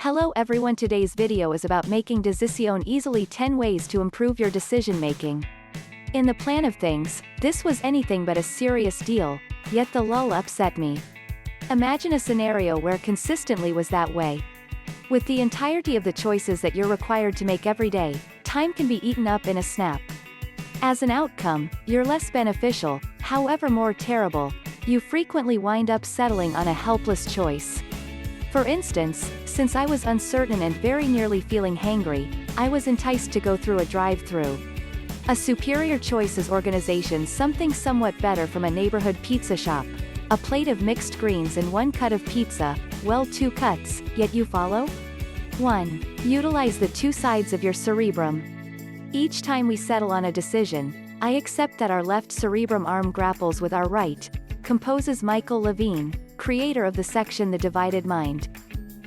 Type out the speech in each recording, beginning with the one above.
Hello everyone, today's video is about making decision easily 10 ways to improve your decision making. In the plan of things, this was anything but a serious deal, yet the lull upset me. Imagine a scenario where consistently was that way. With the entirety of the choices that you're required to make every day, time can be eaten up in a snap. As an outcome, you're less beneficial, however more terrible, you frequently wind up settling on a helpless choice. For instance, since I was uncertain and very nearly feeling hangry, I was enticed to go through a drive-thru. A superior choice is organization, something somewhat better from a neighborhood pizza shop. A plate of mixed greens and one cut of pizza, well, 2 cuts, yet you follow? 1. Utilize the 2 sides of your cerebrum. Each time we settle on a decision, I accept that our left cerebrum arm grapples with our right, composes Michael Levine, creator of the section The Divided Mind.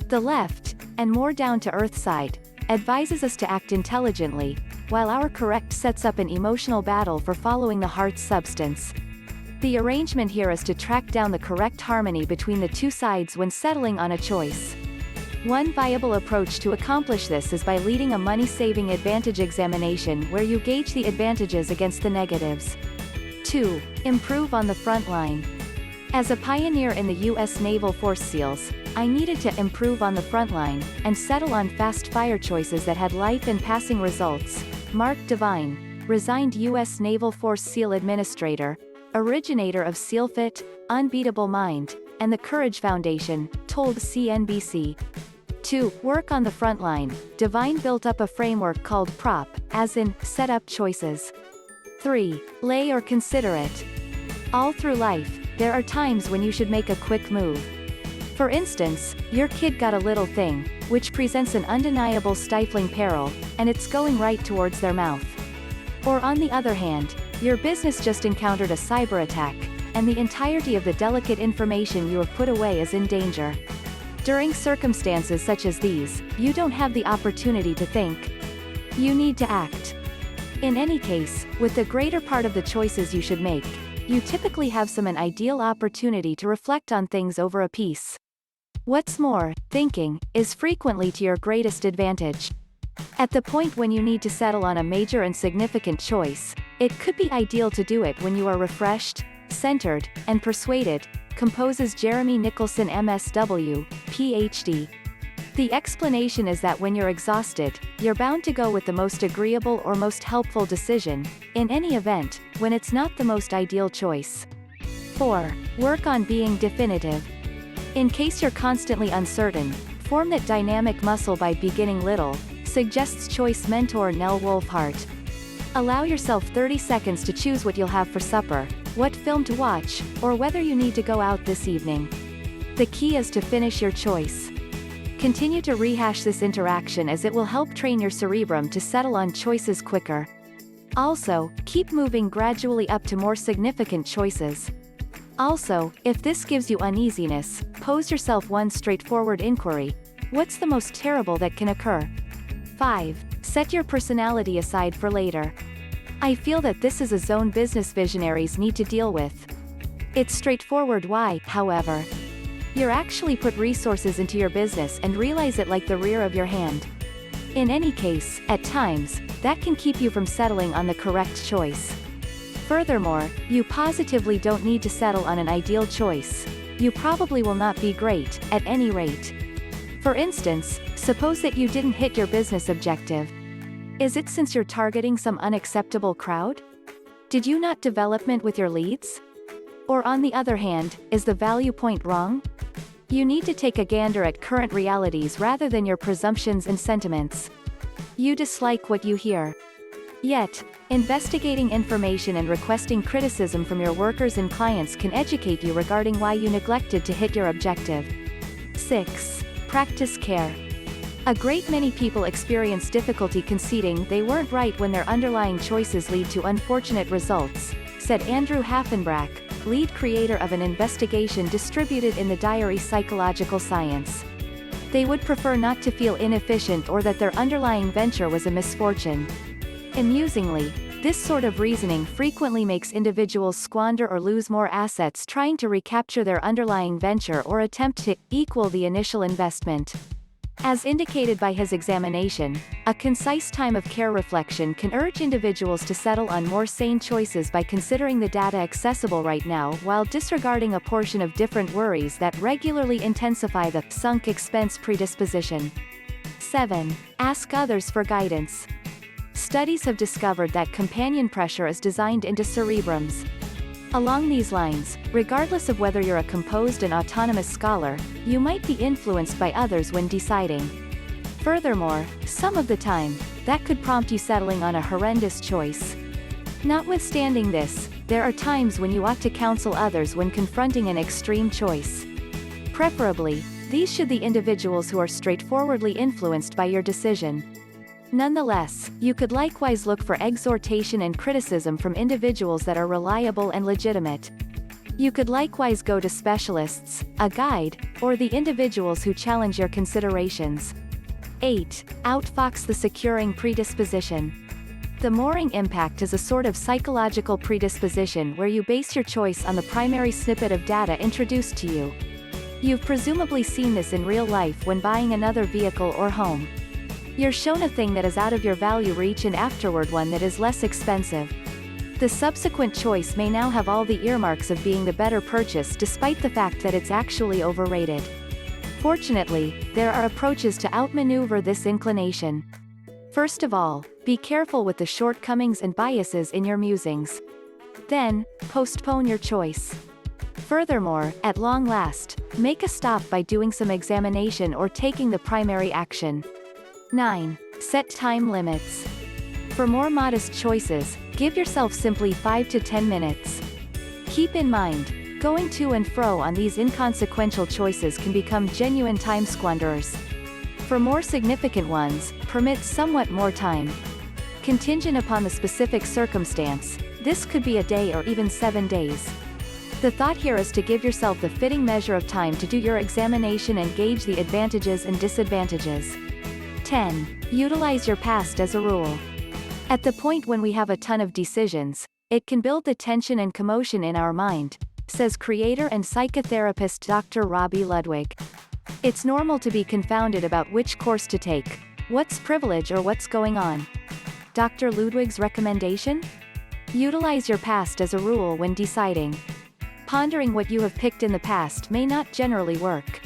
The left, and more down-to-earth side, advises us to act intelligently, while our correct sets up an emotional battle for following the heart's substance. The arrangement here is to track down the correct harmony between the 2 sides when settling on a choice. One viable approach to accomplish this is by leading a money-saving advantage examination where you gauge the advantages against the negatives. 2. Improve on the front line. As a pioneer in the U.S. Naval Force SEALs, I needed to improve on the front line, and settle on fast-fire choices that had life and passing results. Mark Devine, resigned U.S. Naval Force SEAL Administrator, originator of SEALFIT, Unbeatable Mind, and the Courage Foundation, told CNBC. 2. Work on the front line. Devine built up a framework called PROP, as in, set up choices. 3. Lay or consider it. All through life, there are times when you should make a quick move. For instance, your kid got a little thing, which presents an undeniable stifling peril, and it's going right towards their mouth. Or on the other hand, your business just encountered a cyber attack, and the entirety of the delicate information you have put away is in danger. During circumstances such as these, you don't have the opportunity to think. You need to act. In any case, with the greater part of the choices you should make, you typically have an ideal opportunity to reflect on things over a piece. What's more, thinking is frequently to your greatest advantage. At the point when you need to settle on a major and significant choice, it could be ideal to do it when you are refreshed, centered, and persuaded, composes Jeremy Nicholson MSW, PhD. The explanation is that when you're exhausted, you're bound to go with the most agreeable or most helpful decision, in any event, when it's not the most ideal choice. 4. Work on being definitive. In case you're constantly uncertain, form that dynamic muscle by beginning little, suggests choice mentor Nell Wolfhart. Allow yourself 30 seconds to choose what you'll have for supper, what film to watch, or whether you need to go out this evening. The key is to finish your choice. Continue to rehash this interaction as it will help train your cerebrum to settle on choices quicker. Also, keep moving gradually up to more significant choices. Also, if this gives you uneasiness, pose yourself one straightforward inquiry: what's the most terrible that can occur? 5. Set your personality aside for later. I feel that this is a zone business visionaries need to deal with. It's straightforward why, however. You're actually put resources into your business and realize it like the rear of your hand. In any case, at times, that can keep you from settling on the correct choice. Furthermore, you positively don't need to settle on an ideal choice. You probably will not be great, at any rate. For instance, suppose that you didn't hit your business objective. Is it since you're targeting some unacceptable crowd? Did you not development with your leads? Or on the other hand, is the value point wrong? You need to take a gander at current realities rather than your presumptions and sentiments. You dislike what you hear. Yet, investigating information and requesting criticism from your workers and clients can educate you regarding why you neglected to hit your objective. 6. Practice care. A great many people experience difficulty conceding they weren't right when their underlying choices lead to unfortunate results, said Andrew Haffenbrack, lead creator of an investigation distributed in the diary Psychological Science. They would prefer not to feel inefficient or that their underlying venture was a misfortune. Amusingly, this sort of reasoning frequently makes individuals squander or lose more assets trying to recapture their underlying venture or attempt to equal the initial investment. As indicated by his examination, a concise time of care reflection can urge individuals to settle on more sane choices by considering the data accessible right now while disregarding a portion of different worries that regularly intensify the sunk expense predisposition. 7. Ask others for guidance. Studies have discovered that companion pressure is designed into cerebrums. Along these lines, regardless of whether you're a composed and autonomous scholar, you might be influenced by others when deciding. Furthermore, some of the time, that could prompt you settling on a horrendous choice. Notwithstanding this, there are times when you ought to counsel others when confronting an extreme choice. Preferably, these should be individuals who are straightforwardly influenced by your decision. Nonetheless, you could likewise look for exhortation and criticism from individuals that are reliable and legitimate. You could likewise go to specialists, a guide, or the individuals who challenge your considerations. 8. Outfox the Securing predisposition. The mooring impact is a sort of psychological predisposition where you base your choice on the primary snippet of data introduced to you. You've presumably seen this in real life when buying another vehicle or home. You're shown a thing that is out of your value reach and afterward one that is less expensive. The subsequent choice may now have all the earmarks of being the better purchase despite the fact that it's actually overrated. Fortunately, there are approaches to outmaneuver this inclination. First of all, be careful with the shortcomings and biases in your musings. Then, postpone your choice. Furthermore, at long last, make a stop by doing some examination or taking the primary action. 9. Set time limits. For more modest choices, give yourself simply 5 to 10 minutes. Keep in mind, going to and fro on these inconsequential choices can become genuine time squanderers. For more significant ones, permit somewhat more time. Contingent upon the specific circumstance, this could be a day or even 7 days. The thought here is to give yourself the fitting measure of time to do your examination and gauge the advantages and disadvantages. 10. Utilize your past as a rule. At the point when we have a ton of decisions, it can build the tension and commotion in our mind, says creator and psychotherapist Dr. Robbie Ludwig. It's normal to be confounded about which course to take, what's privilege or what's going on. Dr. Ludwig's recommendation? Utilize your past as a rule when deciding. Pondering what you have picked in the past may not generally work.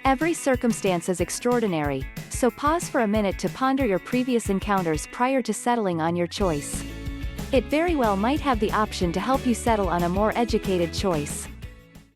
Every circumstance is extraordinary, so pause for a minute to ponder your previous encounters prior to settling on your choice. It very well might have the option to help you settle on a more educated choice.